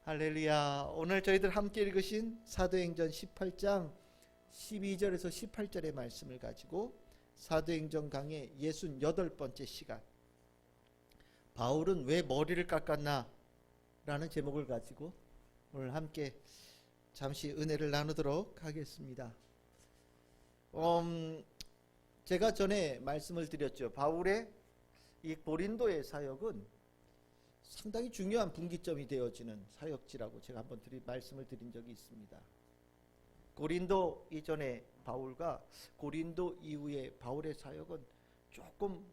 할렐루야. 오늘 저희들 함께 읽으신 사도행전 18장 12절에서 18절의 말씀을 가지고 사도행전 강의 68번째 시간, 바울은 왜 머리를 깎았나 라는 제목을 가지고 오늘 함께 잠시 은혜를 나누도록 하겠습니다. 제가 전에 말씀을 드렸죠. 바울의 이 고린도의 사역은 상당히 중요한 분기점이 되어지는 사역지라고 제가 한번 말씀을 드린 적이 있습니다. 고린도 이전에 바울과 고린도 이후에 바울의 사역은 조금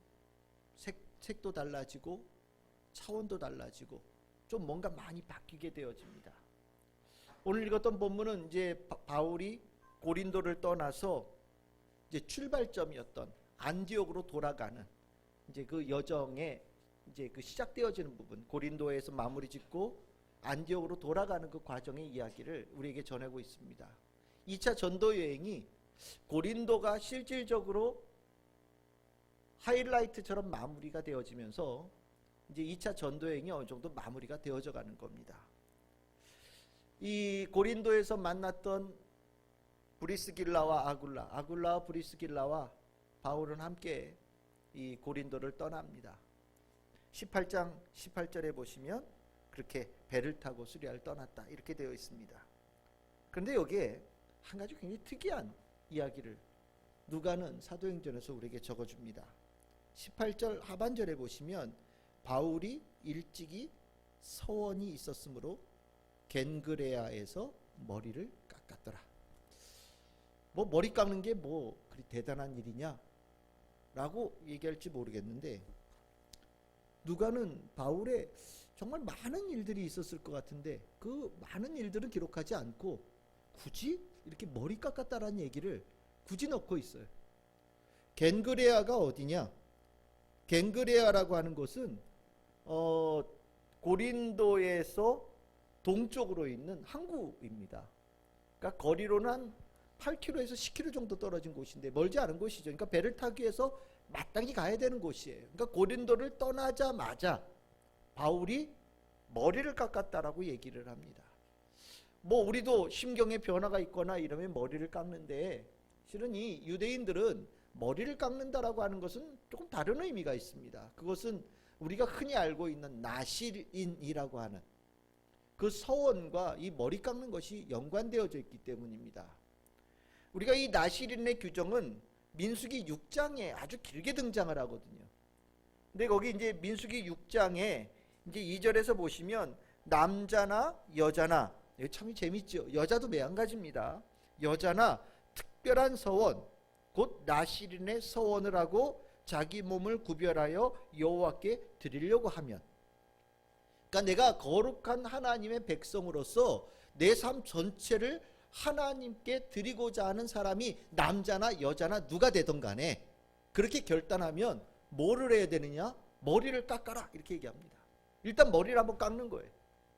색도 달라지고 차원도 달라지고 좀 뭔가 많이 바뀌게 되어집니다. 오늘 읽었던 본문은 이제 바울이 고린도를 떠나서 이제 출발점이었던 안디옥으로 돌아가는 이제 그 여정에 이제 그 시작되어지는 부분, 고린도에서 마무리 짓고 안디옥으로 돌아가는 그 과정의 이야기를 우리에게 전하고 있습니다. 2차 전도 여행이 고린도가 실질적으로 하이라이트처럼 마무리가 되어지면서 이제 2차 전도 여행이 어느 정도 마무리가 되어져 가는 겁니다. 이 고린도에서 만났던 브리스길라와 아굴라와 브리스길라와 바울은 함께 이 고린도를 떠납니다. 18장 18절에 보시면 그렇게 배를 타고 수리아를 떠났다 이렇게 되어 있습니다. 그런데 여기에 한 가지 굉장히 특이한 이야기를 누가는 사도행전에서 우리에게 적어줍니다. 18절 하반절에 보시면 바울이 일찍이 서원이 있었으므로 겐그레아에서 머리를 깎았더라. 뭐 머리 깎는 게 뭐 그리 대단한 일이냐 라고 얘기할지 모르겠는데, 누가는 바울의 정말 많은 일들이 있었을 것 같은데 그 많은 일들은 기록하지 않고 굳이 이렇게 머리 깎았다라는 얘기를 굳이 넣고 있어요. 겐그레아가 어디냐? 겐그레아라고 하는 곳은 고린도에서 동쪽으로 있는 항구입니다. 그러니까 거리로는 한 8km에서 10km 정도 떨어진 곳인데 멀지 않은 곳이죠. 그러니까 배를 타기 위해서 마땅히 가야 되는 곳이에요. 그러니까 고린도를 떠나자마자 바울이 머리를 깎았다라고 얘기를 합니다. 뭐 우리도 심경에 변화가 있거나 이러면 머리를 깎는데, 실은 이 유대인들은 머리를 깎는다라고 하는 것은 조금 다른 의미가 있습니다. 그것은 우리가 흔히 알고 있는 나실인이라고 하는 그 서원과 이 머리 깎는 것이 연관되어져 있기 때문입니다. 우리가 이 나실인의 규정은 민수기 6장에 아주 길게 등장을 하거든요. 근데 거기 이제 민수기 6장에 이제 2절에서 보시면 남자나 여자나, 참 재밌죠. 여자도 매한가지입니다. 여자나 특별한 서원, 곧 나실인의 서원을 하고 자기 몸을 구별하여 여호와께 드리려고 하면, 그러니까 내가 거룩한 하나님의 백성으로서 내 삶 전체를 하나님께 드리고자 하는 사람이 남자나 여자나 누가 되든 간에 그렇게 결단하면 뭐를 해야 되느냐? 머리를 깎아라 이렇게 얘기합니다. 일단 머리를 한번 깎는 거예요.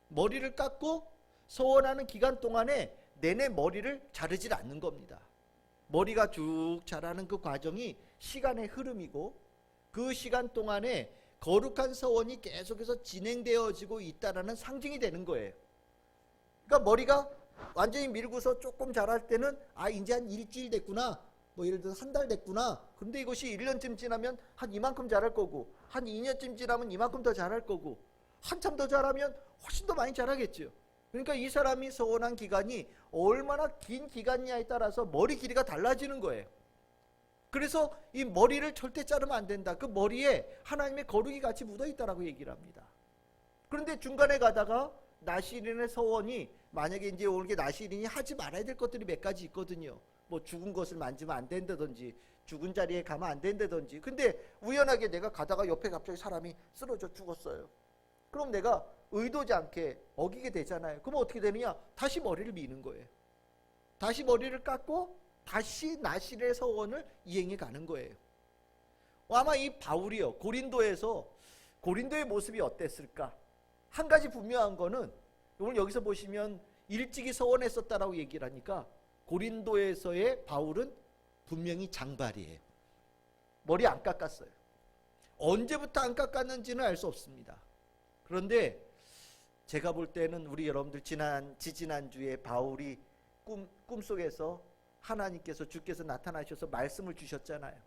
머리를 깎고 서원하는 기간 동안에 내내 머리를 자르질 않는 겁니다. 머리가 쭉 자라는 그 과정이 시간의 흐름이고, 그 시간 동안에 거룩한 서원이 계속해서 진행되어지고 있다라는 상징이 되는 거예요. 그러니까 머리가 완전히 밀고서 조금 자랄 때는 이제 한 일주일 됐구나, 뭐 예를 들어서 한 달 됐구나. 그런데 이것이 1년쯤 지나면 한 이만큼 자랄 거고, 한 2년쯤 지나면 이만큼 더 자랄 거고, 한참 더 자라면 훨씬 더 많이 자라겠죠. 그러니까 이 사람이 서원한 기간이 얼마나 긴 기간이냐에 따라서 머리 길이가 달라지는 거예요. 그래서 이 머리를 절대 자르면 안 된다. 그 머리에 하나님의 거룩이 같이 묻어 있다라고 얘기를 합니다. 그런데 중간에 가다가 나실인의 서원이, 만약에 이제 오늘 나실인이 하지 말아야 될 것들이 몇 가지 있거든요. 뭐 죽은 것을 만지면 안 된다든지, 죽은 자리에 가면 안 된다든지. 근데 우연하게 내가 가다가 옆에 갑자기 사람이 쓰러져 죽었어요. 그럼 내가 의도지 않게 어기게 되잖아요. 그럼 어떻게 되느냐? 다시 머리를 미는 거예요. 다시 머리를 깎고 다시 나실의 서원을 이행해 가는 거예요. 아마 이 바울이요, 고린도의 모습이 어땠을까? 한 가지 분명한 거는, 오늘 여기서 보시면 일찍이 서원했었다라고 얘기를 하니까 고린도에서의 바울은 분명히 장발이에요. 머리 안 깎았어요. 언제부터 안 깎았는지는 알 수 없습니다. 그런데 제가 볼 때는 우리 여러분들 지지난주에 바울이 꿈속에서 하나님께서 주께서 나타나셔서 말씀을 주셨잖아요.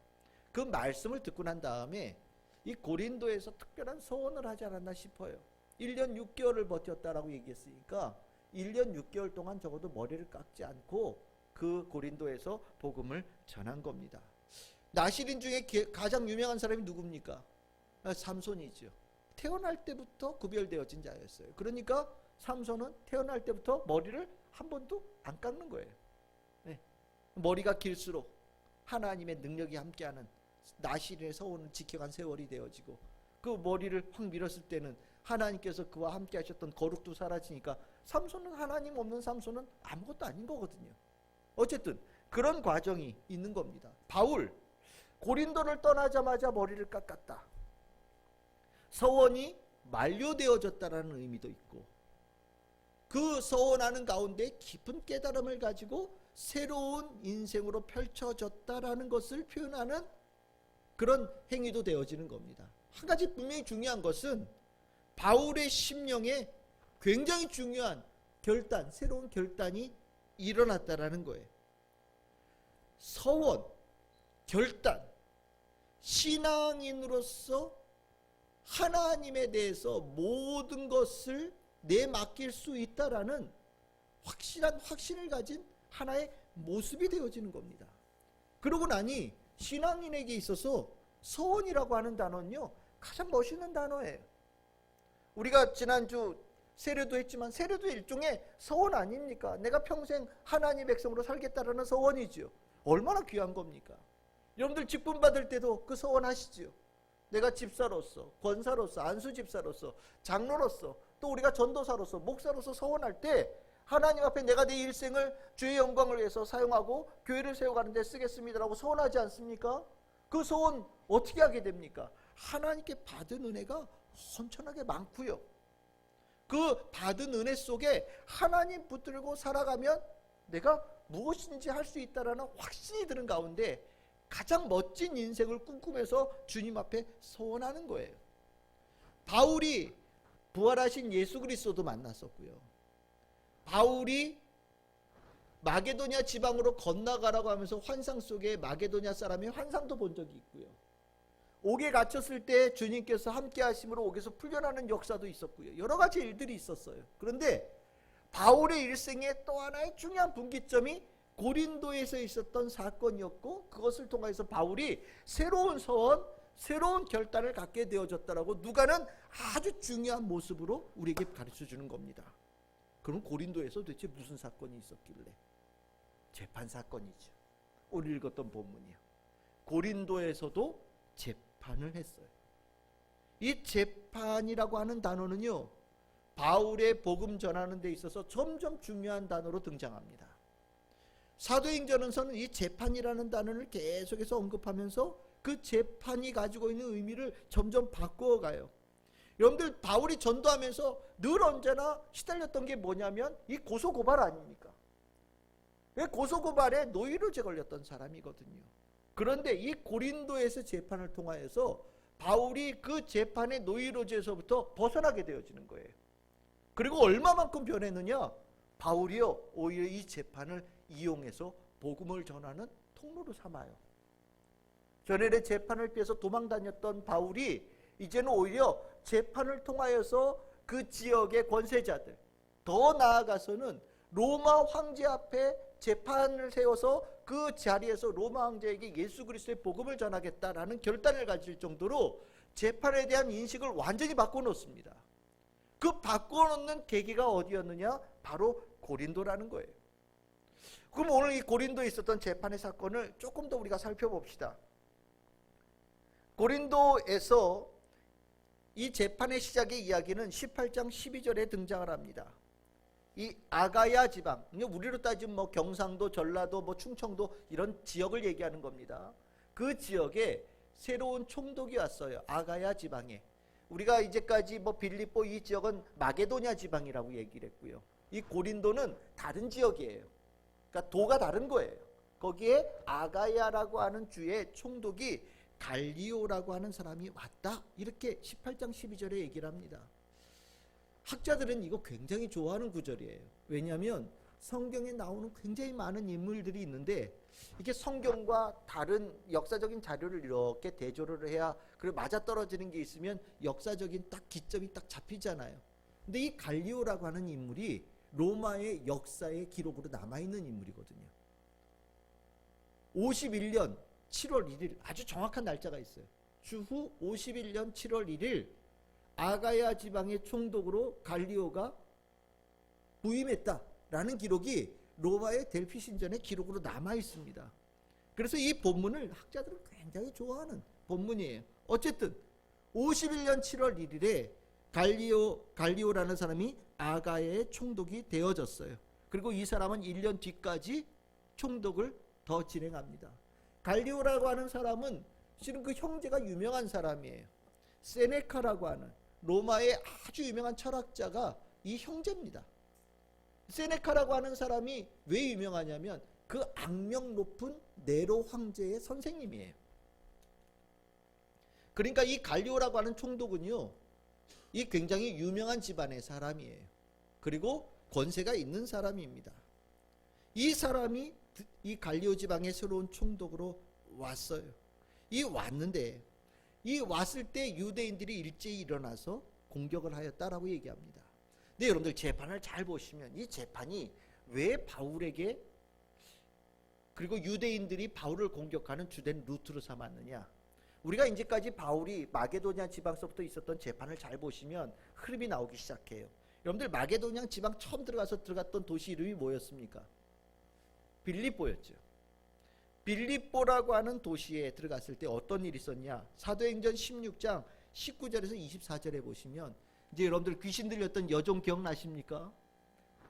그 말씀을 듣고 난 다음에 이 고린도에서 특별한 소원을 하지 않았나 싶어요. 1년 6개월을 버텼다라고 얘기했으니까 1년 6개월 동안 적어도 머리를 깎지 않고 그 고린도에서 복음을 전한 겁니다. 나시린 중에 가장 유명한 사람이 누굽니까? 삼손이죠. 태어날 때부터 구별되어진 자였어요. 그러니까 삼손은 태어날 때부터 머리를 한 번도 안 깎는 거예요. 네. 머리가 길수록 하나님의 능력이 함께하는 나시린의 서원을 지켜간 세월이 되어지고, 그 머리를 확 밀었을 때는 하나님께서 그와 함께 하셨던 거룩도 사라지니까 삼손은, 하나님 없는 삼손은 아무것도 아닌 거거든요. 어쨌든 그런 과정이 있는 겁니다. 바울, 고린도를 떠나자마자 머리를 깎았다. 서원이 만료되어졌다라는 의미도 있고, 그 서원하는 가운데 깊은 깨달음을 가지고 새로운 인생으로 펼쳐졌다라는 것을 표현하는 그런 행위도 되어지는 겁니다. 한 가지 분명히 중요한 것은 바울의 심령에 굉장히 중요한 결단, 새로운 결단이 일어났다라는 거예요. 서원, 결단, 신앙인으로서 하나님에 대해서 모든 것을 내맡길 수 있다라는 확실한 확신을 가진 하나의 모습이 되어지는 겁니다. 그러고 나니 신앙인에게 있어서 서원이라고 하는 단어는요, 가장 멋있는 단어예요. 우리가 지난주 세례도 했지만 세례도 일종의 서원 아닙니까? 내가 평생 하나님 백성으로 살겠다라는 서원이죠. 얼마나 귀한 겁니까? 여러분들 직분 받을 때도 그 서원 하시죠. 내가 집사로서, 권사로서, 안수집사로서, 장로로서, 또 우리가 전도사로서, 목사로서 서원할 때 하나님 앞에 내가 내 일생을 주의 영광을 위해서 사용하고 교회를 세워가는 데 쓰겠습니다라고 서원하지 않습니까? 그 서원 어떻게 하게 됩니까? 하나님께 받은 은혜가 헌천하게 많고요. 그 받은 은혜 속에 하나님 붙들고 살아가면 내가 무엇인지 할 수 있다라는 확신이 드는 가운데 가장 멋진 인생을 꿈꾸면서 주님 앞에 소원하는 거예요. 바울이 부활하신 예수 그리스도도 만났었고요. 바울이 마게도냐 지방으로 건너가라고 하면서 환상 속에 마게도냐 사람의 환상도 본 적이 있고요. 옥에 갇혔을 때 주님께서 함께 하심으로 옥에서 풀려나는 역사도 있었고요. 여러 가지 일들이 있었어요. 그런데 바울의 일생의 또 하나의 중요한 분기점이 고린도에서 있었던 사건이었고, 그것을 통해서 바울이 새로운 서원, 새로운 결단을 갖게 되어졌다라고 누가는 아주 중요한 모습으로 우리에게 가르쳐 주는 겁니다. 그럼 고린도에서 도대체 무슨 사건이 있었길래? 재판 사건이죠. 오늘 읽었던 본문이요. 고린도에서도 재판을 했어요. 이 재판이라고 하는 단어는요, 바울의 복음 전하는 데 있어서 점점 중요한 단어로 등장합니다. 사도행전에서는 이 재판이라는 단어를 계속해서 언급하면서 그 재판이 가지고 있는 의미를 점점 바꾸어가요. 여러분들, 바울이 전도하면서 늘 언제나 시달렸던 게 뭐냐면 이 고소고발 아닙니까? 고소고발에 노이로제 걸렸던 사람이거든요. 그런데 이 고린도에서 재판을 통하여서 바울이 그 재판의 노이로제에서부터 벗어나게 되어지는 거예요. 그리고 얼마만큼 변했느냐? 바울이요, 오히려 이 재판을 이용해서 복음을 전하는 통로로 삼아요. 전에 재판을 피해서 도망 다녔던 바울이 이제는 오히려 재판을 통하여서 그 지역의 권세자들, 더 나아가서는 로마 황제 앞에 재판을 세워서 그 자리에서 로마 황제에게 예수 그리스도의 복음을 전하겠다라는 결단을 가질 정도로 재판에 대한 인식을 완전히 바꿔놓습니다. 그 바꿔놓는 계기가 어디였느냐? 바로 고린도라는 거예요. 그럼 오늘 이 고린도에 있었던 재판의 사건을 조금 더 우리가 살펴봅시다. 고린도에서 이 재판의 시작의 이야기는 18장 12절에 등장을 합니다. 이 아가야 지방, 우리로 따지면 뭐 경상도, 전라도, 뭐 충청도 이런 지역을 얘기하는 겁니다. 그 지역에 새로운 총독이 왔어요. 아가야 지방에. 우리가 이제까지 뭐 빌립보 이 지역은 마게도냐 지방이라고 얘기를 했고요. 이 고린도는 다른 지역이에요. 그러니까 도가 다른 거예요. 거기에 아가야라고 하는 주의 총독이 갈리오라고 하는 사람이 왔다. 이렇게 18장 12절에 얘기를 합니다. 학자들은 이거 굉장히 좋아하는 구절이에요. 왜냐하면 성경에 나오는 굉장히 많은 인물들이 있는데 이게 성경과 다른 역사적인 자료를 이렇게 대조를 해야 그리고 맞아떨어지는 게 있으면 역사적인 딱 기점이 딱 잡히잖아요. 근데 이 갈리오라고 하는 인물이 로마의 역사의 기록으로 남아있는 인물이거든요. 51년 7월 1일 아주 정확한 날짜가 있어요. 주후 51년 7월 1일 아가야 지방의 총독으로 갈리오가 부임했다라는 기록이 로마의 델피 신전의 기록으로 남아 있습니다. 그래서 이 본문을 학자들은 굉장히 좋아하는 본문이에요. 어쨌든 51년 7월 1일에 갈리오라는 사람이 아가야의 총독이 되어졌어요. 그리고 이 사람은 1년 뒤까지 총독을 더 진행합니다. 갈리오라고 하는 사람은 실은 그 형제가 유명한 사람이에요. 세네카라고 하는 로마의 아주 유명한 철학자가 이 형제입니다. 세네카라고 하는 사람이 왜 유명하냐면 그 악명 높은 네로 황제의 선생님이에요. 그러니까 이 갈리오라고 하는 총독은요, 이 굉장히 유명한 집안의 사람이에요. 그리고 권세가 있는 사람입니다. 이 사람이 이 갈리오 지방의 새로운 총독으로 왔어요. 이 왔을 때 유대인들이 일제히 일어나서 공격을 하였다라고 얘기합니다. 근데 여러분들 재판을 잘 보시면 이 재판이 왜 바울에게 그리고 유대인들이 바울을 공격하는 주된 루트로 삼았느냐. 우리가 이제까지 바울이 마게도냐 지방서부터 있었던 재판을 잘 보시면 흐름이 나오기 시작해요. 여러분들 마게도냐 지방 처음 들어갔던 도시 이름이 뭐였습니까? 빌립보였죠. 빌립보라고 하는 도시에 들어갔을 때 어떤 일이 있었냐. 사도행전 16장 19절에서 24절에 보시면 이제 여러분들 귀신 들렸던 여종 기억나십니까?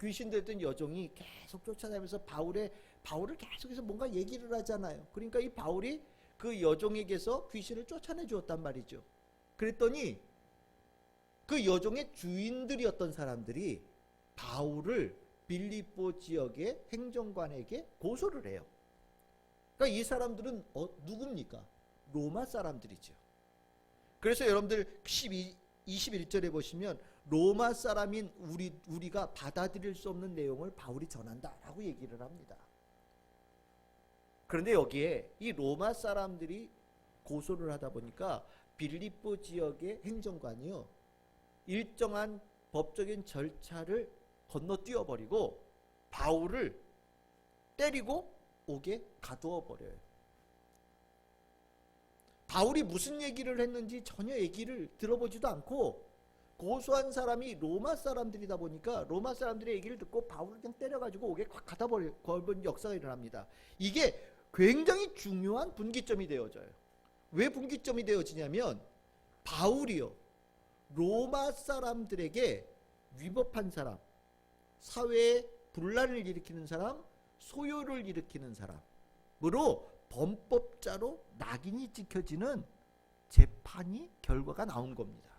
귀신 들렸던 여종이 계속 쫓아다니면서 바울을 계속해서 뭔가 얘기를 하잖아요. 그러니까 이 바울이 그 여종에게서 귀신을 쫓아내 주었단 말이죠. 그랬더니 그 여종의 주인들이었던 사람들이 바울을 빌립보 지역의 행정관에게 고소를 해요. 그러니까 이 사람들은 누굽니까? 로마 사람들이죠. 그래서 여러분들 21절에 보시면 로마 사람인 우리가 받아들일 수 없는 내용을 바울이 전한다라고 얘기를 합니다. 그런데 여기에 이 로마 사람들이 고소를 하다 보니까 빌립보 지역의 행정관이요, 일정한 법적인 절차를 건너뛰어 버리고 바울을 때리고 옥에 가두어 버려요. 바울이 무슨 얘기를 했는지 전혀 얘기를 들어보지도 않고 고소한 사람이 로마 사람들이다 보니까 로마 사람들의 얘기를 듣고 바울을 그냥 때려가지고 옥에 확 가다 버린 역사가 일어납니다. 이게 굉장히 중요한 분기점이 되어져요. 왜 분기점이 되어지냐면 바울이요, 로마 사람들에게 위법한 사람, 사회에 분란을 일으키는 사람, 소요를 일으키는 사람으로 범법자로 낙인이 찍혀지는 재판이 결과가 나온 겁니다.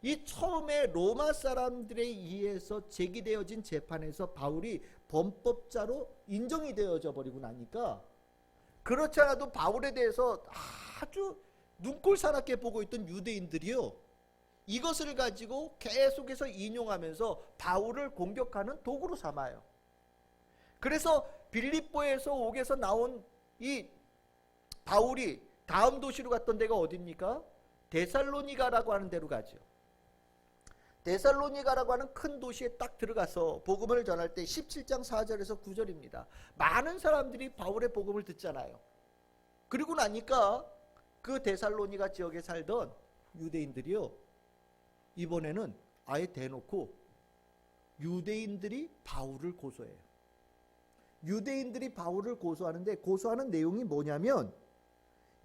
이 처음에 로마 사람들에 의해서 제기되어진 재판에서 바울이 범법자로 인정이 되어져 버리고 나니까 그렇지 않아도 바울에 대해서 아주 눈꼴사납게 보고 있던 유대인들이요, 이것을 가지고 계속해서 인용하면서 바울을 공격하는 도구로 삼아요. 그래서 빌립보에서 옥에서 나온 이 바울이 다음 도시로 갔던 데가 어디입니까? 데살로니가라고 하는 데로 가죠. 데살로니가라고 하는 큰 도시에 딱 들어가서 복음을 전할 때 17장 4절에서 9절입니다. 많은 사람들이 바울의 복음을 듣잖아요. 그리고 나니까 그 데살로니가 지역에 살던 유대인들이요, 이번에는 아예 대놓고 유대인들이 바울을 고소해요. 유대인들이 바울을 고소하는데 고소하는 내용이 뭐냐면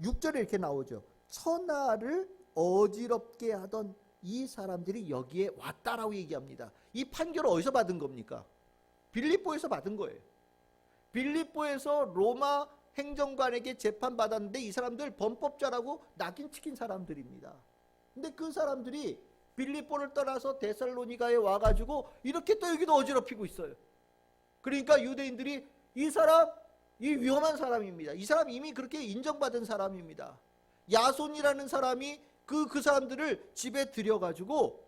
6절에 이렇게 나오죠. 천하를 어지럽게 하던 이 사람들이 여기에 왔다라고 얘기합니다. 이 판결을 어디서 받은 겁니까? 빌립보에서 받은 거예요. 빌립보에서 로마 행정관에게 재판받았는데 이 사람들 범법자라고 낙인 찍힌 사람들입니다. 근데 그 사람들이 빌립보를 떠나서 데살로니가에 와가지고 이렇게 또 여기도 어지럽히고 있어요. 그러니까 유대인들이 이 위험한 사람입니다. 이 사람 이미 그렇게 인정받은 사람입니다. 야손이라는 사람이 그 사람들을 집에 들여가지고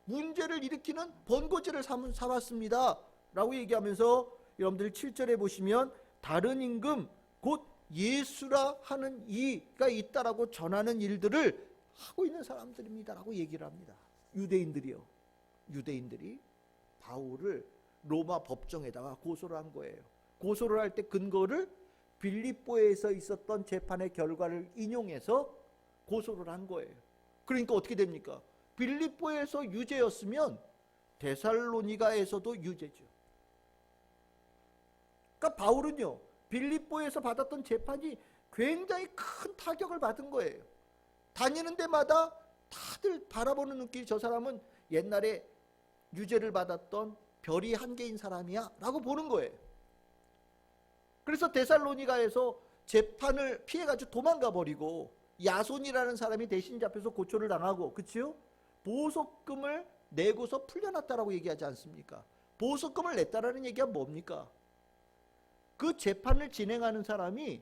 문제를 일으키는 번거지를 삼았습니다 라고 얘기하면서, 여러분들 7절에 보시면 다른 임금 곧 예수라 하는 이가 있다라고 전하는 일들을 하고 있는 사람들입니다 라고 얘기를 합니다. 유대인들이요. 유대인들이 바울을 로마 법정에다가 고소를 한 거예요. 고소를 할 때 근거를 빌립보에서 있었던 재판의 결과를 인용해서 고소를 한 거예요. 그러니까 어떻게 됩니까? 빌립보에서 유죄였으면 데살로니가에서도 유죄죠. 그러니까 바울은요, 빌립보에서 받았던 재판이 굉장히 큰 타격을 받은 거예요. 다니는 데마다 다들 바라보는 눈길이, 저 사람은 옛날에 유죄를 받았던 별이 한 개인 사람이야 라고 보는 거예요. 그래서 데살로니가에서 재판을 피해가지고 도망가 버리고 야손이라는 사람이 대신 잡혀서 고초를 당하고, 그치요? 보석금을 내고서 풀려났다라고 얘기하지 않습니까? 보석금을 냈다라는 얘기가 뭡니까? 그 재판을 진행하는 사람이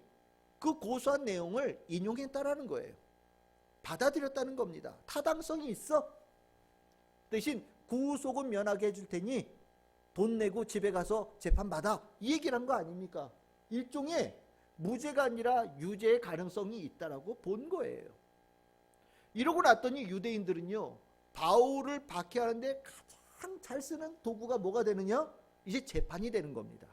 그 고소한 내용을 인용했다라는 거예요. 받아들였다는 겁니다. 타당성이 있어. 대신 구속은 면하게 해줄 테니 돈 내고 집에 가서 재판 받아, 이 얘기를 한 거 아닙니까? 일종의 무죄가 아니라 유죄의 가능성이 있다라고 본 거예요. 이러고 났더니 유대인들은요, 바울을 박해하는데 가장 잘 쓰는 도구가 뭐가 되느냐? 이제 재판이 되는 겁니다.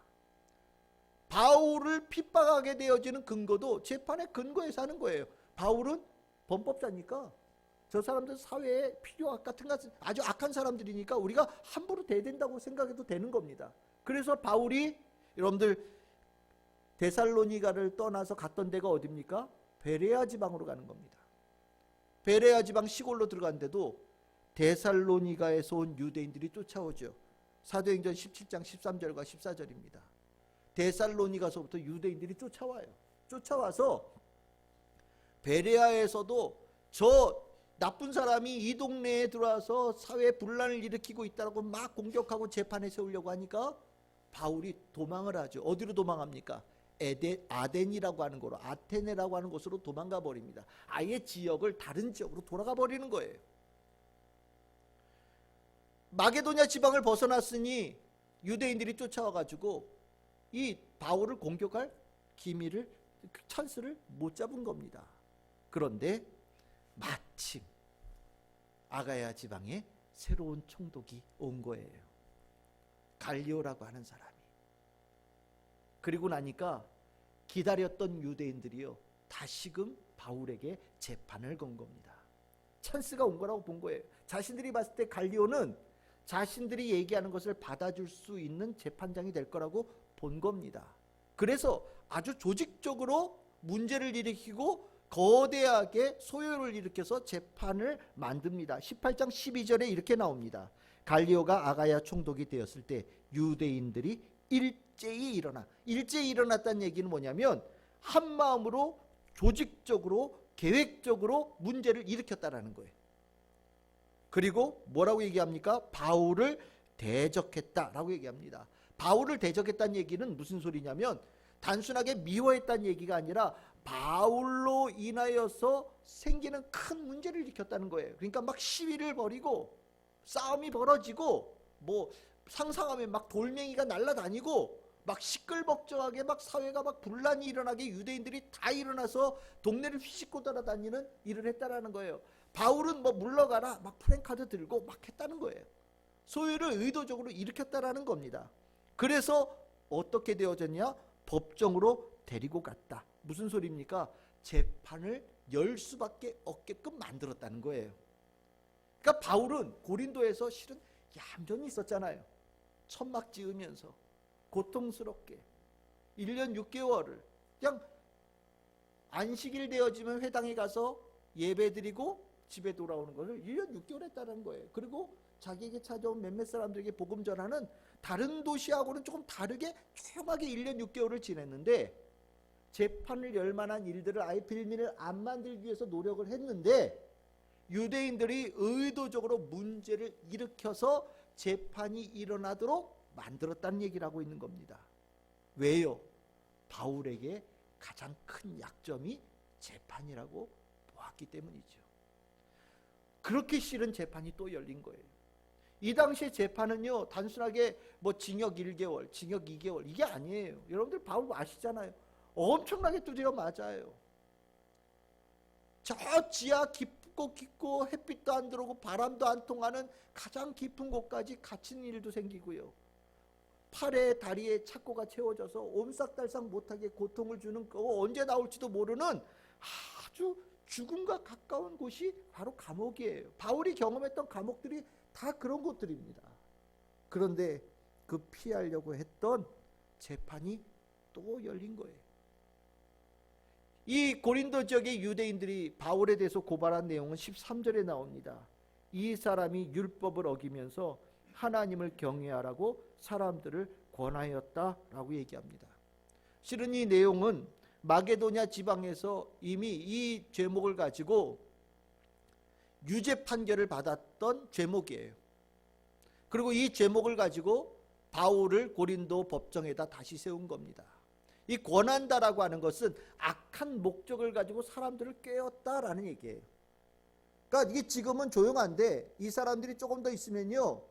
바울을 핍박하게 되어지는 근거도 재판의 근거에서 하는 거예요. 바울은 범법자니까, 저 사람들 사회에 필요 같은 아주 악한 사람들이니까 우리가 함부로 대된다고 생각해도 되는 겁니다. 그래서 바울이, 여러분들 데살로니가를 떠나서 갔던 데가 어디입니까? 베레아 지방으로 가는 겁니다. 베레아 지방 시골로 들어갔는데도 데살로니가에서 온 유대인들이 쫓아오죠. 사도행전 17장 13절과 14절입니다. 데살로니가서부터 유대인들이 쫓아와요. 쫓아와서 베레아에서도 저 나쁜 사람이 이 동네에 들어와서 사회 분란을 일으키고 있다고 막 공격하고 재판에 세우려고 하니까 바울이 도망을 하죠. 어디로 도망합니까? 아덴이라고 하는 곳으로, 아테네라고 하는 곳으로 도망가 버립니다. 아예 지역을 다른 지역으로 돌아가 버리는 거예요. 마게도냐 지방을 벗어났으니 유대인들이 쫓아와가지고 이 바울을 공격할 기미를, 찬스를 못 잡은 겁니다. 그런데 마침 아가야 지방에 새로운 총독이 온 거예요. 갈리오라고 하는 사람이. 그리고 나니까 기다렸던 유대인들이요, 다시금 바울에게 재판을 건 겁니다. 찬스가 온 거라고 본 거예요. 자신들이 봤을 때 갈리오는 자신들이 얘기하는 것을 받아줄 수 있는 재판장이 될 거라고 본 겁니다. 그래서 아주 조직적으로 문제를 일으키고 거대하게 소요를 일으켜서 재판을 만듭니다. 18장 12절에 이렇게 나옵니다. 갈리오가 아가야 총독이 되었을 때 유대인들이 일제히 일어났다는 얘기는 뭐냐면 한마음으로 조직적으로 계획적으로 문제를 일으켰다라는 거예요. 그리고 뭐라고 얘기합니까? 바울을 대적했다라고 얘기합니다. 바울을 대적했다는 얘기는 무슨 소리냐면 단순하게 미워했다는 얘기가 아니라 바울로 인하여서 생기는 큰 문제를 일으켰다는 거예요. 그러니까 막 시위를 벌이고 싸움이 벌어지고, 뭐 상상하면 막 돌멩이가 날아다니고 막 시끌벅적하게 막 사회가 막 분란이 일어나게 유대인들이 다 일어나서 동네를 휘젓고 돌아다니는 일을 했다라는 거예요. 바울은 뭐 물러가라 막 프랭카드 들고 막 했다는 거예요. 소요를 의도적으로 일으켰다라는 겁니다. 그래서 어떻게 되어졌냐? 법정으로 데리고 갔다. 무슨 소리입니까? 재판을 열 수밖에 없게끔 만들었다는 거예요. 그러니까 바울은 고린도에서 실은 얌전히 있었잖아요. 천막 지으면서 고통스럽게 1년 6개월을 그냥 안식일 되어지면 회당에 가서 예배드리고 집에 돌아오는 것을 1년 6개월 했다는 거예요. 그리고 자기에게 찾아온 몇몇 사람들에게 복음 전하는 다른 도시하고는 조금 다르게 조용하게 1년 6개월을 지냈는데, 재판을 열 만한 일들을 아예 빌미를 안 만들기 위해서 노력을 했는데 유대인들이 의도적으로 문제를 일으켜서 재판이 일어나도록 만들었다는 얘기를 하고 있는 겁니다. 왜요? 바울에게 가장 큰 약점이 재판이라고 보았기 때문이죠. 그렇게 싫은 재판이 또 열린 거예요. 이 당시의 재판은요, 단순하게 뭐 징역 1개월, 징역 2개월 이게 아니에요. 여러분들 바울 아시잖아요. 엄청나게 두드려 맞아요. 저 지하 깊고 햇빛도 안 들어오고 바람도 안 통하는 가장 깊은 곳까지 갇힌 일도 생기고요. 팔에 다리에 착고가 채워져서 옴싹달싹 못하게 고통을 주는 거 언제 나올지도 모르는 아주 죽음과 가까운 곳이 바로 감옥이에요. 바울이 경험했던 감옥들이 다 그런 곳들입니다. 그런데 그 피하려고 했던 재판이 또 열린 거예요. 이 고린도 지역의 유대인들이 바울에 대해서 고발한 내용은 13절에 나옵니다. 이 사람이 율법을 어기면서 하나님을 경외하라고 사람들을 권하였다라고 얘기합니다. 실은 이 내용은 마게도냐 지방에서 이미 이 죄목을 가지고 유죄 판결을 받았던 죄목이에요. 그리고 이 죄목을 가지고 바울을 고린도 법정에다 다시 세운 겁니다. 이 권한다라고 하는 것은 악한 목적을 가지고 사람들을 꾀었다라는 얘기예요. 그러니까 이게 지금은 조용한데 이 사람들이 조금 더 있으면요,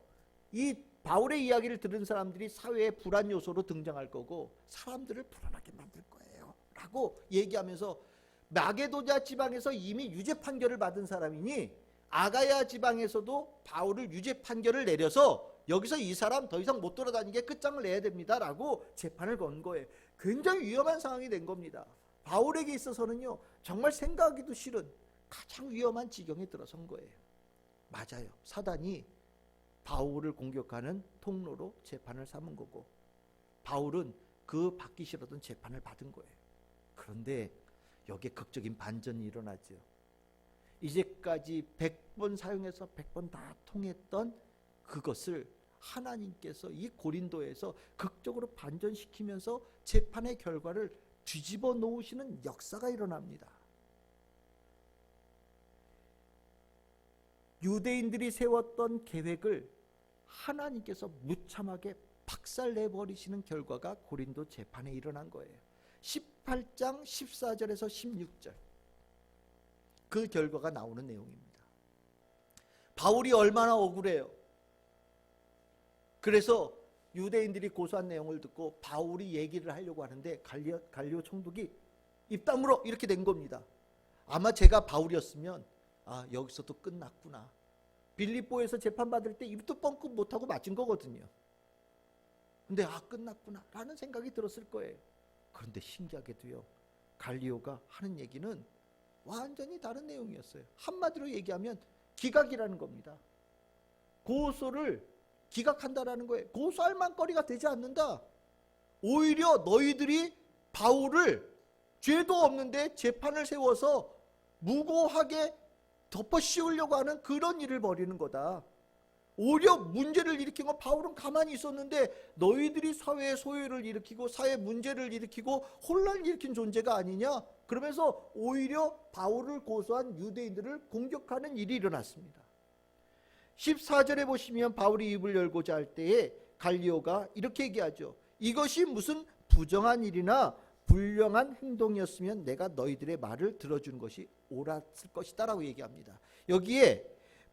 이 바울의 이야기를 들은 사람들이 사회의 불안 요소로 등장할 거고 사람들을 불안하게 만들 거예요 라고 얘기하면서, 마게도냐 지방에서 이미 유죄 판결을 받은 사람이니 아가야 지방에서도 바울을 유죄 판결을 내려서 여기서 이 사람 더 이상 못 돌아다니게 끝장을 내야 됩니다 라고 재판을 건 거예요. 굉장히 위험한 상황이 된 겁니다. 바울에게 있어서는요, 정말 생각하기도 싫은 가장 위험한 지경에 들어선 거예요. 맞아요. 사단이 바울을 공격하는 통로로 재판을 삼은 거고, 바울은 그 받기 싫었던 재판을 받은 거예요. 그런데 여기에 극적인 반전이 일어나죠. 이제까지 100번 사용해서 100번 다 통했던 그것을 하나님께서 이 고린도에서 극적으로 반전시키면서 재판의 결과를 뒤집어 놓으시는 역사가 일어납니다. 유대인들이 세웠던 계획을 하나님께서 무참하게 박살내버리시는 결과가 고린도 재판에 일어난 거예요. 18장 14절에서 16절 그 결과가 나오는 내용입니다. 바울이 얼마나 억울해요. 그래서 유대인들이 고소한 내용을 듣고 바울이 얘기를 하려고 하는데 갈리오 총독이 입 다물어 이렇게 된 겁니다. 아마 제가 바울이었으면 여기서도 끝났구나. 빌립보에서 재판받을 때 입도 뻥끗 못하고 맞은 거거든요. 근데 끝났구나 라는 생각이 들었을 거예요. 그런데 신기하게도요, 갈리오가 하는 얘기는 완전히 다른 내용이었어요. 한마디로 얘기하면 기각이라는 겁니다. 고소를 기각한다라는 거예요. 고소할 만거리가 되지 않는다. 오히려 너희들이 바울을 죄도 없는데 재판을 세워서 무고하게 덮어씌우려고 하는 그런 일을 벌이는 거다. 오히려 문제를 일으킨 건 바울은 가만히 있었는데 너희들이 사회의 소외를 일으키고 사회 문제를 일으키고 혼란을 일으킨 존재가 아니냐. 그러면서 오히려 바울을 고소한 유대인들을 공격하는 일이 일어났습니다. 14절에 보시면 바울이 입을 열고자 할 때에 갈리오가 이렇게 얘기하죠. 이것이 무슨 부정한 일이나 불량한 행동이었으면 내가 너희들의 말을 들어주는 것이 옳았을 것이다 라고 얘기합니다. 여기에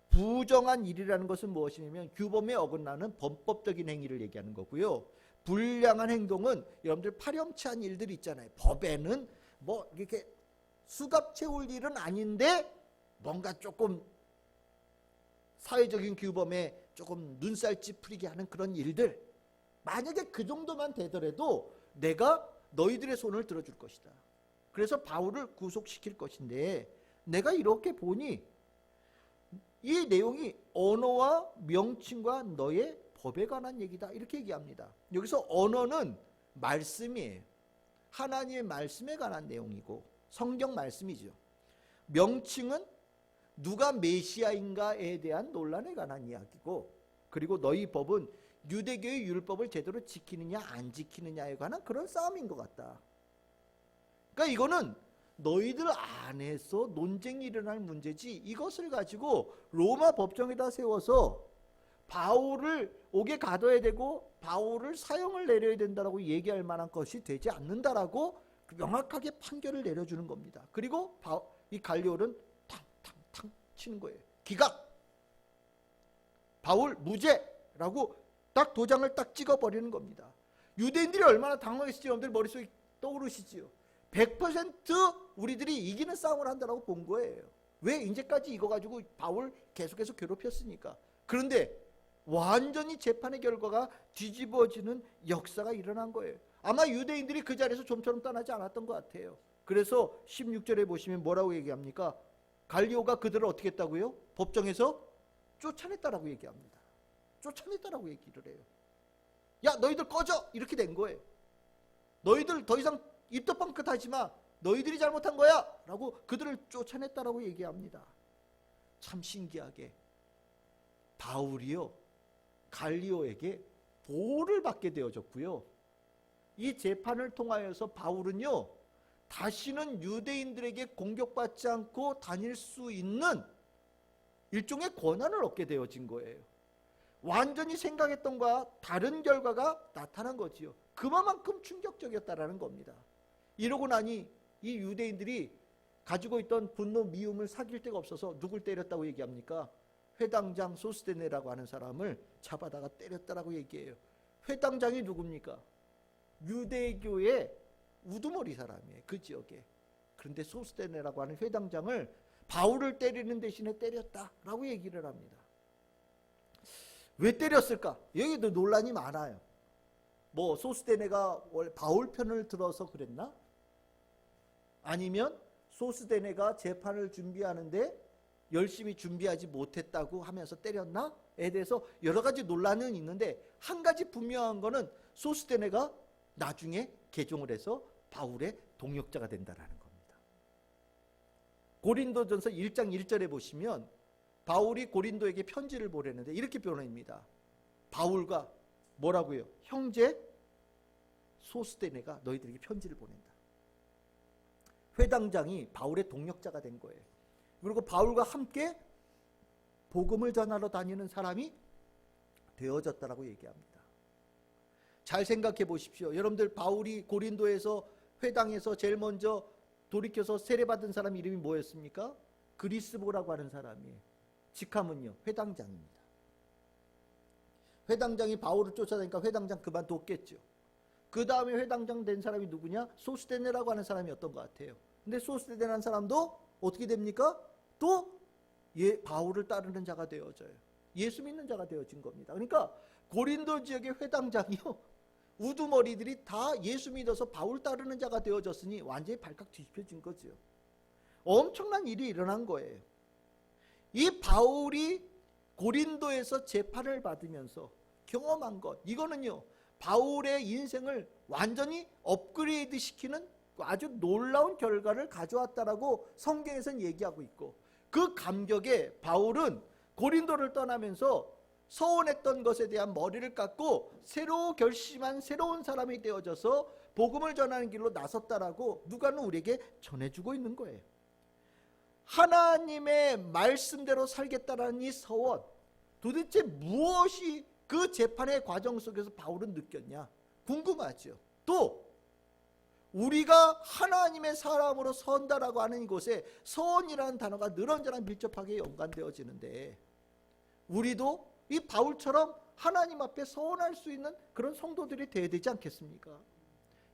부정한 일이라는 것은 무엇이냐면 규범에 어긋나는 범법적인 행위를 얘기하는 거고요. 불량한 행동은 여러분들 파렴치한 일들 있잖아요. 법에는 뭐 이렇게 수갑 채울 일은 아닌데 뭔가 조금 사회적인 규범에 조금 눈살 찌푸리게 하는 그런 일들, 만약에 그 정도만 되더라도 내가 너희들의 손을 들어줄 것이다. 그래서 바울을 구속시킬 것인데 내가 이렇게 보니 이 내용이 언어와 명칭과 너의 법에 관한 얘기다 이렇게 얘기합니다. 여기서 언어는 말씀이에요. 하나님의 말씀에 관한 내용이고 성경 말씀이죠. 명칭은 누가 메시아인가에 대한 논란에 관한 이야기고, 그리고 너희 법은 유대교의 율법을 제대로 지키느냐 안 지키느냐에 관한 그런 싸움인 것 같다. 그러니까 이거는 너희들 안에서 논쟁이 일어날 문제지 이것을 가지고 로마 법정에다 세워서 바울을 옥에 가둬야 되고 바울을 사형을 내려야 된다라고 얘기할 만한 것이 되지 않는다라고 명확하게 판결을 내려주는 겁니다. 그리고 이 갈리오는 탕탕탕 치는 거예요. 기각. 바울 무죄라고 딱 도장을 딱 찍어버리는 겁니다. 유대인들이 얼마나 당황했을지 여러분들 머릿속에 떠오르시지요. 100% 우리들이 이기는 싸움을 한다고 본 거예요. 왜? 이제까지 이거 가지고 바울 계속해서 괴롭혔으니까. 그런데 완전히 재판의 결과가 뒤집어지는 역사가 일어난 거예요. 아마 유대인들이 그 자리에서 좀처럼 떠나지 않았던 것 같아요. 그래서 16절에 보시면 뭐라고 얘기합니까? 갈리오가 그들을 어떻게 했다고요? 법정에서 쫓아냈다라고 얘기합니다. 쫓아냈다라고 얘기를 해요. 야, 너희들 꺼져! 이렇게 된 거예요. 너희들 더 이상 입도 뻥끗 하지 마. 너희들이 잘못한 거야! 라고 그들을 쫓아냈다라고 얘기합니다. 참 신기하게 바울이요, 갈리오에게 보호를 받게 되어졌고요. 이 재판을 통하여서 바울은요, 다시는 유대인들에게 공격받지 않고 다닐 수 있는 일종의 권한을 얻게 되어진 거예요. 완전히 생각했던 것과 다른 결과가 나타난 거지요. 그만큼 충격적이었다라는 겁니다. 이러고 나니 이 유대인들이 가지고 있던 분노, 미움을 삭일 데가 없어서 누굴 때렸다고 얘기합니까? 회당장 소스데네라고 하는 사람을 잡아다가 때렸다라고 얘기해요. 회당장이 누굽니까? 유대교의 우두머리 사람이에요. 그 지역에. 그런데 소스데네라고 하는 회당장을 바울을 때리는 대신에 때렸다라고 얘기를 합니다. 왜 때렸을까? 여기도 논란이 많아요. 뭐 소스데네가 바울 편을 들어서 그랬나? 아니면 소스데네가 재판을 준비하는데 열심히 준비하지 못했다고 하면서 때렸나?에 대해서 여러 가지 논란은 있는데 한 가지 분명한 거는 소스데네가 나중에 개종을 해서 바울의 동역자가 된다라는 겁니다. 고린도전서 1장 1절에 보시면 바울이 고린도에게 편지를 보내는데 이렇게 표현합니다. 바울과 뭐라고요? 형제 소스데네가 너희들에게 편지를 보낸다. 회당장이 바울의 동역자가 된 거예요. 그리고 바울과 함께 복음을 전하러 다니는 사람이 되어졌다라고 얘기합니다. 잘 생각해 보십시오. 여러분들 바울이 고린도에서 회당에서 제일 먼저 돌이켜서 세례받은 사람 이름이 뭐였습니까? 그리스보라고 하는 사람이에요. 직함은요, 회당장입니다. 회당장이 바울을 쫓아다니까 회당장 그만뒀겠죠. 그 다음에 회당장 된 사람이 누구냐? 소스데네라고 하는 사람이었던 것 같아요. 근데 소스데네라는 사람도 어떻게 됩니까? 또 바울을 따르는 자가 되어져요. 예수 믿는 자가 되어진 겁니다. 그러니까 고린도 지역의 회당장이요, 우두머리들이 다 예수 믿어서 바울 따르는 자가 되어졌으니 완전히 발칵 뒤집혀진 거죠. 엄청난 일이 일어난 거예요. 이 바울이 고린도에서 재판을 받으면서 경험한 것, 이거는요, 바울의 인생을 완전히 업그레이드 시키는 아주 놀라운 결과를 가져왔다라고 성경에서는 얘기하고 있고, 그 감격에 바울은 고린도를 떠나면서 서운했던 것에 대한 머리를 깎고 새로 결심한 새로운 사람이 되어져서 복음을 전하는 길로 나섰다라고 누가는 우리에게 전해주고 있는 거예요. 하나님의 말씀대로 살겠다라는 이 서원, 도대체 무엇이 그 재판의 과정 속에서 바울은 느꼈냐? 궁금하죠. 또 우리가 하나님의 사람으로 선다라고 하는 이곳에 서원이라는 단어가 늘 언제나 밀접하게 연관되어지는데, 우리도 이 바울처럼 하나님 앞에 서원할 수 있는 그런 성도들이 되어야 되지 않겠습니까?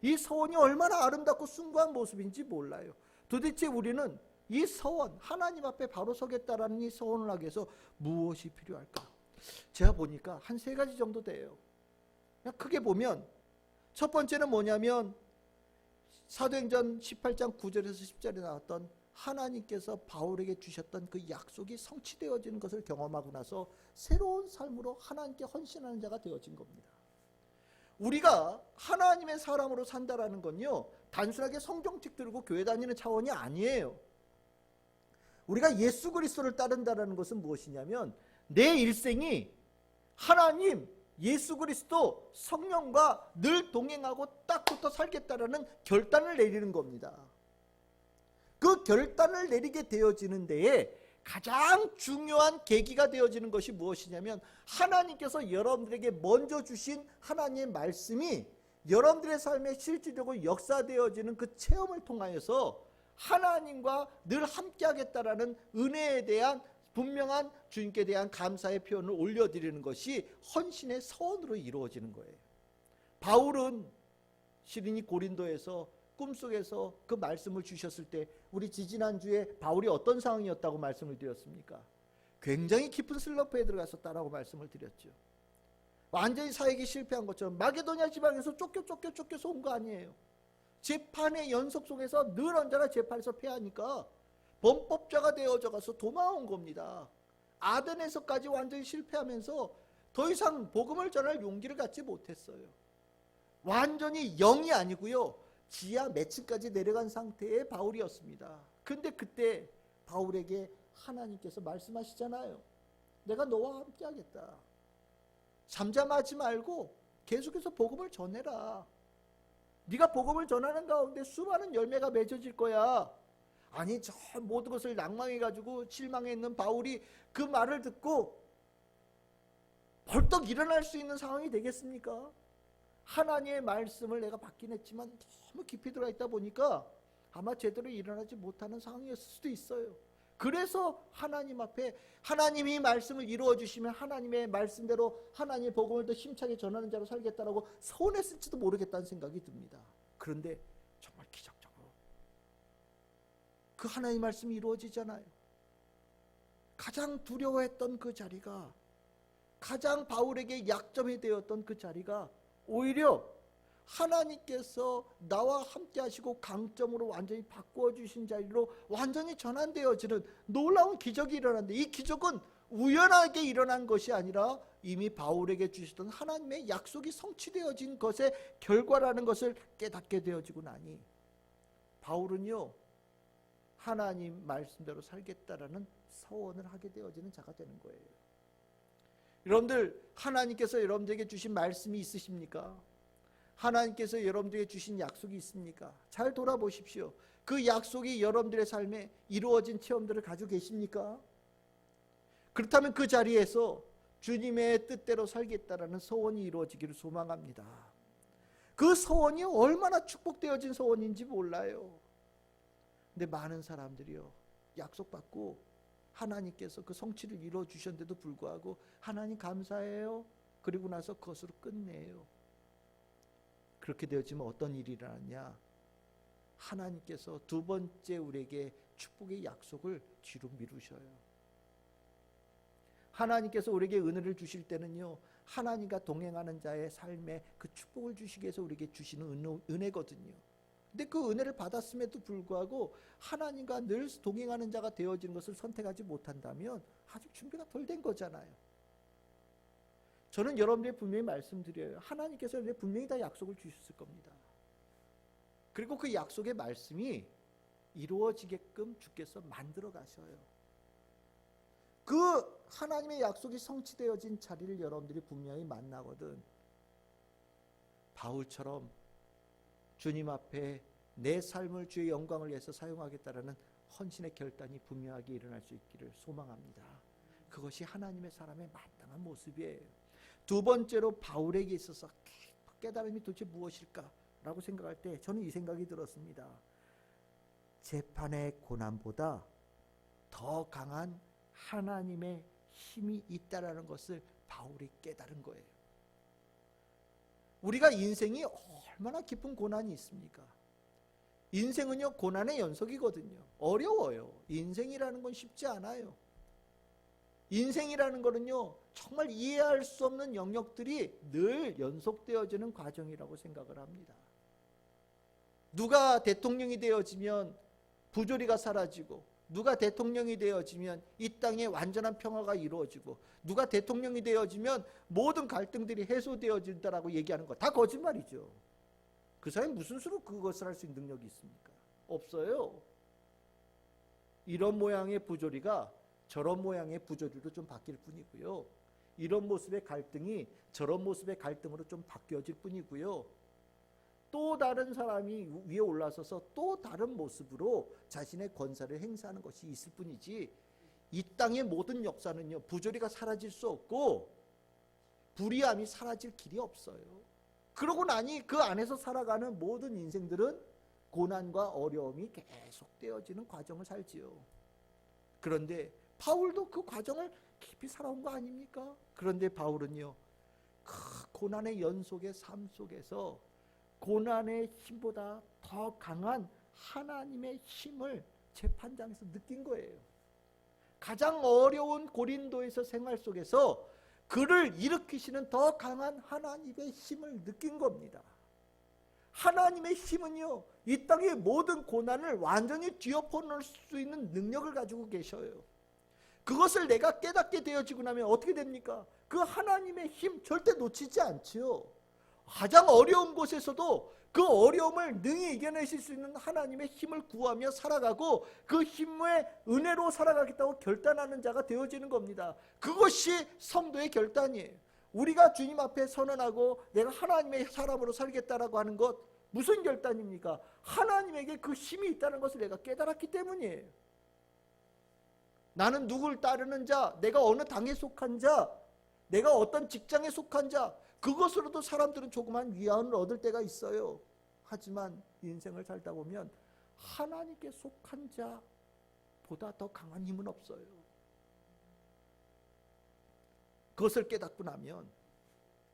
이 서원이 얼마나 아름답고 숭고한 모습인지 몰라요. 도대체 우리는 이 서원, 하나님 앞에 바로 서겠다라는 이 서원을 하기 위해서 무엇이 필요할까? 제가 보니까 한 3가지 정도 돼요. 그냥 크게 보면 첫 번째는 뭐냐면 사도행전 18장 9절에서 10절에 나왔던 하나님께서 바울에게 주셨던 그 약속이 성취되어지는 것을 경험하고 나서 새로운 삶으로 하나님께 헌신하는 자가 되어진 겁니다. 우리가 하나님의 사람으로 산다라는 건요, 단순하게 성경책 들고 교회 다니는 차원이 아니에요. 우리가 예수 그리스도를 따른다라는 것은 무엇이냐면 내 일생이 하나님, 예수 그리스도, 성령과 늘 동행하고 딱 붙어 살겠다라는 결단을 내리는 겁니다. 그 결단을 내리게 되어지는 데에 가장 중요한 계기가 되어지는 것이 무엇이냐면 하나님께서 여러분들에게 먼저 주신 하나님의 말씀이 여러분들의 삶에 실질적으로 역사되어지는 그 체험을 통하여서 하나님과 늘 함께 하겠다라는 은혜에 대한 분명한 주님께 대한 감사의 표현을 올려드리는 것이 헌신의 서원으로 이루어지는 거예요. 바울은 시린이 고린도에서 꿈속에서 그 말씀을 주셨을 때 우리 지지난주에 바울이 어떤 상황이었다고 말씀을 드렸습니까? 굉장히 깊은 슬럼프에 들어갔었다라고 말씀을 드렸죠. 완전히 사역이 실패한 것처럼 마게도냐 지방에서 쫓겨서 온 거 아니에요. 재판의 연속 속에서 늘 언제나 재판에서 패하니까 범법자가 되어져 가서 도망온 겁니다. 아덴에서까지 완전히 실패하면서 더 이상 복음을 전할 용기를 갖지 못했어요. 완전히 0이 아니고요, 지하 몇 층까지 내려간 상태의 바울이었습니다. 근데 그때 바울에게 하나님께서 말씀하시잖아요. 내가 너와 함께 하겠다. 잠잠하지 말고 계속해서 복음을 전해라. 네가 복음을 전하는 가운데 수많은 열매가 맺어질 거야. 아니, 저 모든 것을 낭망해가지고 실망해 있는 바울이 그 말을 듣고 벌떡 일어날 수 있는 상황이 되겠습니까? 하나님의 말씀을 내가 받긴 했지만 너무 깊이 들어가 있다 보니까 아마 제대로 일어나지 못하는 상황이었을 수도 있어요. 그래서 하나님 앞에 하나님이 말씀을 이루어 주시면 하나님의 말씀대로 하나님의 복음을 더 힘차게 전하는 자로 살겠다라고 서운했을지도 모르겠다는 생각이 듭니다. 그런데 정말 기적적으로 그 하나님의 말씀이 이루어지잖아요. 가장 두려워했던 그 자리가, 가장 바울에게 약점이 되었던 그 자리가 오히려 하나님께서 나와 함께 하시고 강점으로 완전히 바꾸어 주신 자리로 완전히 전환되어지는 놀라운 기적이 일어났는데, 이 기적은 우연하게 일어난 것이 아니라 이미 바울에게 주시던 하나님의 약속이 성취되어진 것의 결과라는 것을 깨닫게 되어지고 나니 바울은요, 하나님 말씀대로 살겠다라는 서원을 하게 되어지는 자가 되는 거예요. 여러분들, 하나님께서 여러분들에게 주신 말씀이 있으십니까? 하나님께서 여러분들에게 주신 약속이 있습니까? 잘 돌아보십시오. 그 약속이 여러분들의 삶에 이루어진 체험들을 가지고 계십니까? 그렇다면 그 자리에서 주님의 뜻대로 살겠다라는 소원이 이루어지기를 소망합니다. 그 소원이 얼마나 축복되어진 소원인지 몰라요. 근데 많은 사람들이요, 약속받고 하나님께서 그 성취를 이루어 주셨는데도 불구하고 하나님 감사해요, 그리고 나서 그것으로 끝내요. 그렇게 되어지면 어떤 일이 일어나냐? 하나님께서 두 번째 우리에게 축복의 약속을 뒤로 미루셔요. 하나님께서 우리에게 은혜를 주실 때는요, 하나님과 동행하는 자의 삶에 그 축복을 주시기 위해서 우리에게 주시는 은혜거든요. 근데 그 은혜를 받았음에도 불구하고 하나님과 늘 동행하는 자가 되어지는 것을 선택하지 못한다면 아직 준비가 덜 된 거잖아요. 저는 여러분들에게 분명히 말씀드려요. 하나님께서 분명히 다 약속을 주셨을 겁니다. 그리고 그 약속의 말씀이 이루어지게끔 주께서 만들어 가셔요. 그 하나님의 약속이 성취되어진 자리를 여러분들이 분명히 만나거든. 바울처럼 주님 앞에 내 삶을 주의 영광을 위해서 사용하겠다라는 헌신의 결단이 분명하게 일어날 수 있기를 소망합니다. 그것이 하나님의 사람의 마땅한 모습이에요. 두 번째로 바울에게 있어서 깨달음이 도대체 무엇일까라고 생각할 때 저는 이 생각이 들었습니다. 재판의 고난보다 더 강한 하나님의 힘이 있다라는 것을 바울이 깨달은 거예요. 우리가 인생이 얼마나 깊은 고난이 있습니까? 인생은요, 고난의 연속이거든요. 어려워요. 인생이라는 건 쉽지 않아요. 인생이라는 거는요, 정말 이해할 수 없는 영역들이 늘 연속되어지는 과정이라고 생각을 합니다. 누가 대통령이 되어지면 부조리가 사라지고, 누가 대통령이 되어지면 이 땅에 완전한 평화가 이루어지고, 누가 대통령이 되어지면 모든 갈등들이 해소되어진다라고 얘기하는 거 다 거짓말이죠. 그 사람이 무슨 수로 그것을 할 수 있는 능력이 있습니까? 없어요. 이런 모양의 부조리가 저런 모양의 부조리로 좀 바뀔 뿐이고요. 이런 모습의 갈등이 저런 모습의 갈등으로 좀 바뀌어질 뿐이고요. 또 다른 사람이 위에 올라서서 또 다른 모습으로 자신의 권세를 행사하는 것이 있을 뿐이지, 이 땅의 모든 역사는요, 부조리가 사라질 수 없고 불의함이 사라질 길이 없어요. 그러고 나니 그 안에서 살아가는 모든 인생들은 고난과 어려움이 계속되어지는 과정을 살지요. 그런데 바울도 그 과정을 깊이 살아온 거 아닙니까? 그런데 바울은요, 그 고난의 연속의 삶 속에서 고난의 힘보다 더 강한 하나님의 힘을 재판장에서 느낀 거예요. 가장 어려운 고린도에서 생활 속에서 그를 일으키시는 더 강한 하나님의 힘을 느낀 겁니다. 하나님의 힘은요, 이 땅의 모든 고난을 완전히 뒤엎어 놓을 수 있는 능력을 가지고 계셔요. 그것을 내가 깨닫게 되어지고 나면 어떻게 됩니까? 그 하나님의 힘 절대 놓치지 않지요. 가장 어려운 곳에서도 그 어려움을 능히 이겨내실 수 있는 하나님의 힘을 구하며 살아가고 그 힘의 은혜로 살아가겠다고 결단하는 자가 되어지는 겁니다. 그것이 성도의 결단이에요. 우리가 주님 앞에 선언하고 내가 하나님의 사람으로 살겠다라고 하는 것, 무슨 결단입니까? 하나님에게 그 힘이 있다는 것을 내가 깨달았기 때문이에요. 나는 누굴 따르는 자, 내가 어느 당에 속한 자, 내가 어떤 직장에 속한 자, 그것으로도 사람들은 조그만 위안을 얻을 때가 있어요. 하지만 인생을 살다 보면 하나님께 속한 자보다 더 강한 힘은 없어요. 그것을 깨닫고 나면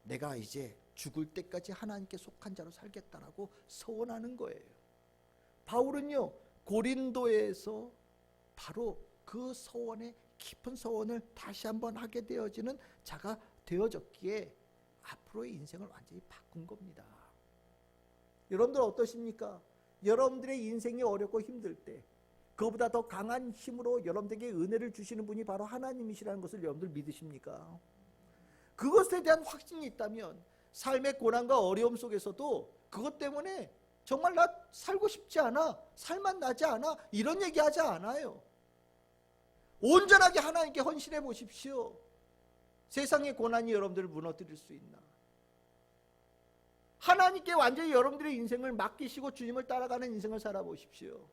내가 이제 죽을 때까지 하나님께 속한 자로 살겠다라고 서원하는 거예요. 바울은요, 고린도에서 바로 그 서원의 깊은 서원을 다시 한번 하게 되어지는 자가 되어졌기에 앞으로의 인생을 완전히 바꾼 겁니다. 여러분들 어떠십니까? 여러분들의 인생이 어렵고 힘들 때 그보다 더 강한 힘으로 여러분들에게 은혜를 주시는 분이 바로 하나님이시라는 것을 여러분들 믿으십니까? 그것에 대한 확신이 있다면 삶의 고난과 어려움 속에서도 그것 때문에 정말 나 살고 싶지 않아, 살만 나지 않아, 이런 얘기하지 않아요. 온전하게 하나님께 헌신해 보십시오. 세상의 고난이 여러분들을 무너뜨릴 수 있나? 하나님께 완전히 여러분들의 인생을 맡기시고 주님을 따라가는 인생을 살아보십시오.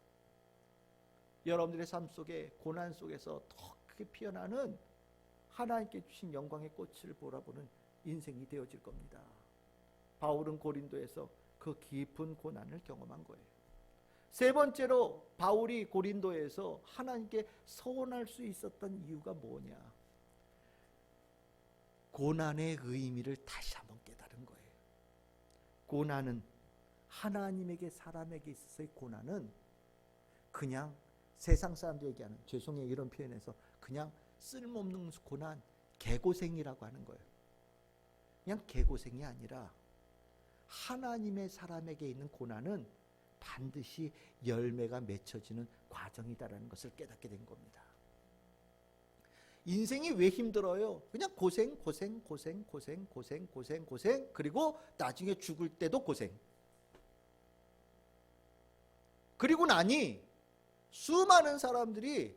여러분들의 삶 속에 고난 속에서 더 크게 피어나는 하나님께 주신 영광의 꽃을 보라보는 인생이 되어질 겁니다. 바울은 고린도에서 그 깊은 고난을 경험한 거예요. 세 번째로 바울이 고린도에서 하나님께 서원할 수 있었던 이유가 뭐냐? 고난의 의미를 다시 한번 깨달은 거예요. 고난은 하나님에게 사람에게 있어서의 고난은 그냥 세상 사람들 얘기하는, 죄송해요 이런 표현에서, 그냥 쓸모없는 고난, 개고생이라고 하는 거예요. 그냥 개고생이 아니라 하나님의 사람에게 있는 고난은 반드시 열매가 맺혀지는 과정이다라는 것을 깨닫게 된 겁니다. 인생이 왜 힘들어요? 그냥 고생, 그리고 나중에 죽을 때도 고생. 그리고 나니 수많은 사람들이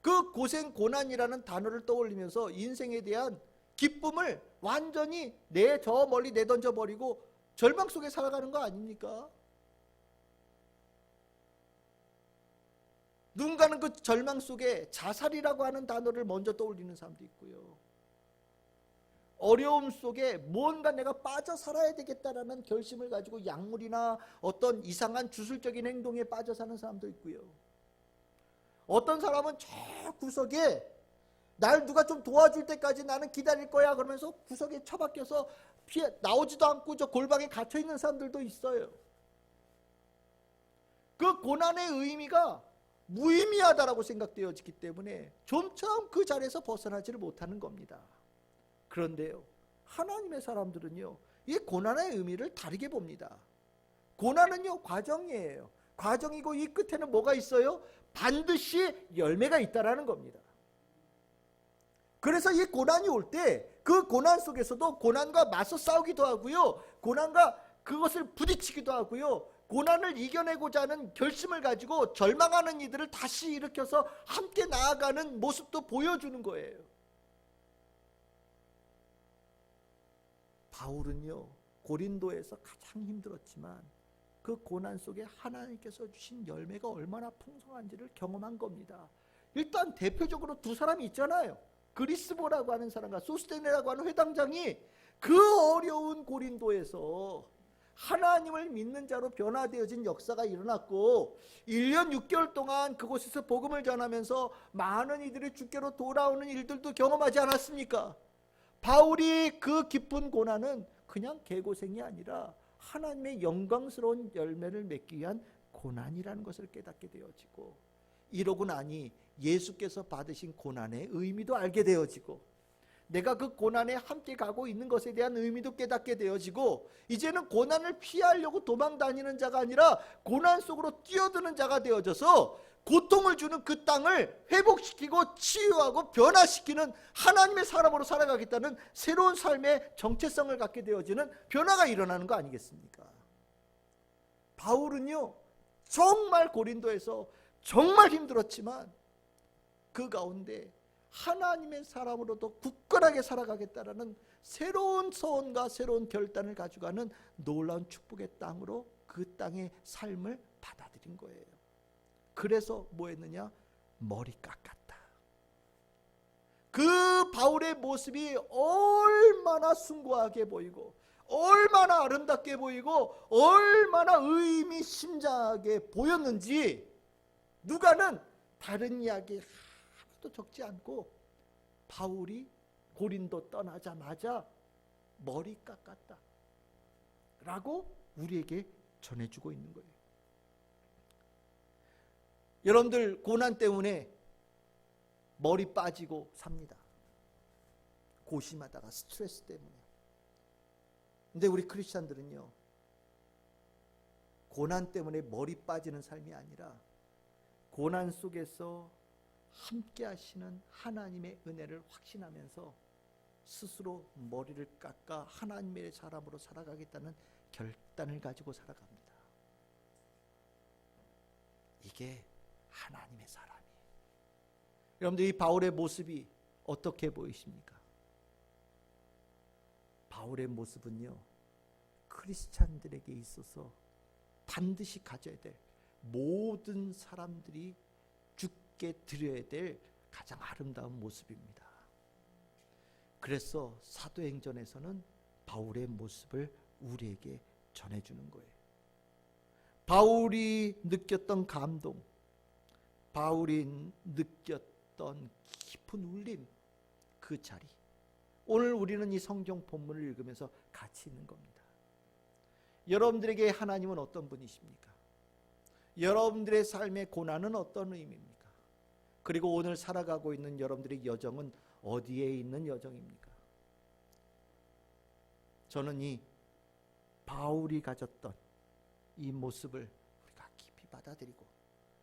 그 고생, 고난이라는 단어를 떠올리면서 인생에 대한 기쁨을 완전히 저 멀리 내던져 버리고 절망 속에 살아가는 거 아닙니까? 누군가는 그 절망 속에 자살이라고 하는 단어를 먼저 떠올리는 사람도 있고요. 어려움 속에 뭔가 내가 빠져 살아야 되겠다라는 결심을 가지고 약물이나 어떤 이상한 주술적인 행동에 빠져 사는 사람도 있고요. 어떤 사람은 저 구석에 날 누가 좀 도와줄 때까지 나는 기다릴 거야 그러면서 구석에 처박혀서 나오지도 않고 저 골방에 갇혀 있는 사람들도 있어요. 그 고난의 의미가 무의미하다라고 생각되어지기 때문에 좀처럼 그 자리에서 벗어나지를 못하는 겁니다. 그런데요, 하나님의 사람들은요, 이 고난의 의미를 다르게 봅니다. 고난은요, 과정이에요. 과정이고 이 끝에는 뭐가 있어요? 반드시 열매가 있다라는 겁니다. 그래서 이 고난이 올 때 그 고난 속에서도 고난과 맞서 싸우기도 하고요, 고난과 그것을 부딪히기도 하고요, 고난을 이겨내고자 하는 결심을 가지고 절망하는 이들을 다시 일으켜서 함께 나아가는 모습도 보여주는 거예요. 바울은요, 고린도에서 가장 힘들었지만 그 고난 속에 하나님께서 주신 열매가 얼마나 풍성한지를 경험한 겁니다. 일단 대표적으로 두 사람이 있잖아요. 그리스보라고 하는 사람과 소스테네라고 하는 회당장이 그 어려운 고린도에서 하나님을 믿는 자로 변화되어진 역사가 일어났고 1년 6개월 동안 그곳에서 복음을 전하면서 많은 이들이 주께로 돌아오는 일들도 경험하지 않았습니까? 바울이 그 깊은 고난은 그냥 개고생이 아니라 하나님의 영광스러운 열매를 맺기 위한 고난이라는 것을 깨닫게 되어지고, 이러고 나니 예수께서 받으신 고난의 의미도 알게 되어지고, 내가 그 고난에 함께 가고 있는 것에 대한 의미도 깨닫게 되어지고, 이제는 고난을 피하려고 도망 다니는 자가 아니라 고난 속으로 뛰어드는 자가 되어져서 고통을 주는 그 땅을 회복시키고 치유하고 변화시키는 하나님의 사람으로 살아가겠다는 새로운 삶의 정체성을 갖게 되어지는 변화가 일어나는 거 아니겠습니까? 바울은요, 정말 고린도에서 정말 힘들었지만 그 가운데 하나님의 사람으로도 굳건하게 살아가겠다라는 새로운 소원과 새로운 결단을 가져가는 놀라운 축복의 땅으로 그 땅의 삶을 받아들인 거예요. 그래서 뭐 했느냐? 머리 깎았다. 그 바울의 모습이 얼마나 숭고하게 보이고 얼마나 아름답게 보이고 얼마나 의미심장하게 보였는지 누가는 다른 이야기 하나도 적지 않고 바울이 고린도 떠나자마자 머리 깎았다 라고 우리에게 전해주고 있는 거예요. 여러분들 고난 때문에 머리 빠지고 삽니다. 고심하다가 스트레스 때문에. 근데 우리 크리스찬들은요, 고난 때문에 머리 빠지는 삶이 아니라 고난 속에서 함께 하시는 하나님의 은혜를 확신하면서 스스로 머리를 깎아 하나님의 사람으로 살아가겠다는 결단을 가지고 살아갑니다. 이게 하나님의 사람이에요. 여러분들, 이 바울의 모습이 어떻게 보이십니까? 바울의 모습은요, 크리스찬들에게 있어서 반드시 가져야 될, 모든 사람들이 주께 드려야 될 가장 아름다운 모습입니다. 그래서 사도행전에서는 바울의 모습을 우리에게 전해주는 거예요. 바울이 느꼈던 감동, 바울이 느꼈던 깊은 울림, 그 자리, 오늘 우리는 이 성경 본문을 읽으면서 같이 있는 겁니다. 여러분들에게 하나님은 어떤 분이십니까? 여러분들의 삶의 고난은 어떤 의미입니까? 그리고 오늘 살아가고 있는 여러분들의 여정은 어디에 있는 여정입니까? 저는 이 바울이 가졌던 이 모습을 우리가 깊이 받아들이고,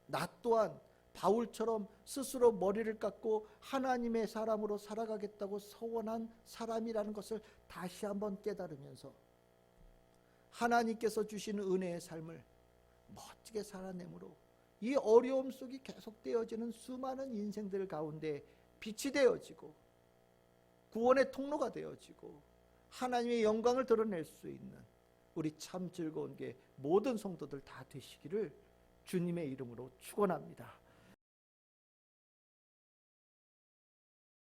나 또한 바울처럼 스스로 머리를 깎고 하나님의 사람으로 살아가겠다고 서원한 사람이라는 것을 다시 한번 깨달으면서 하나님께서 주시는 은혜의 삶을 멋지게 살아내므로 이 어려움 속이 계속되어지는 수많은 인생들 가운데 빛이 되어지고 구원의 통로가 되어지고 하나님의 영광을 드러낼 수 있는 우리 참 즐거운 게 모든 성도들 다 되시기를 주님의 이름으로 축원합니다.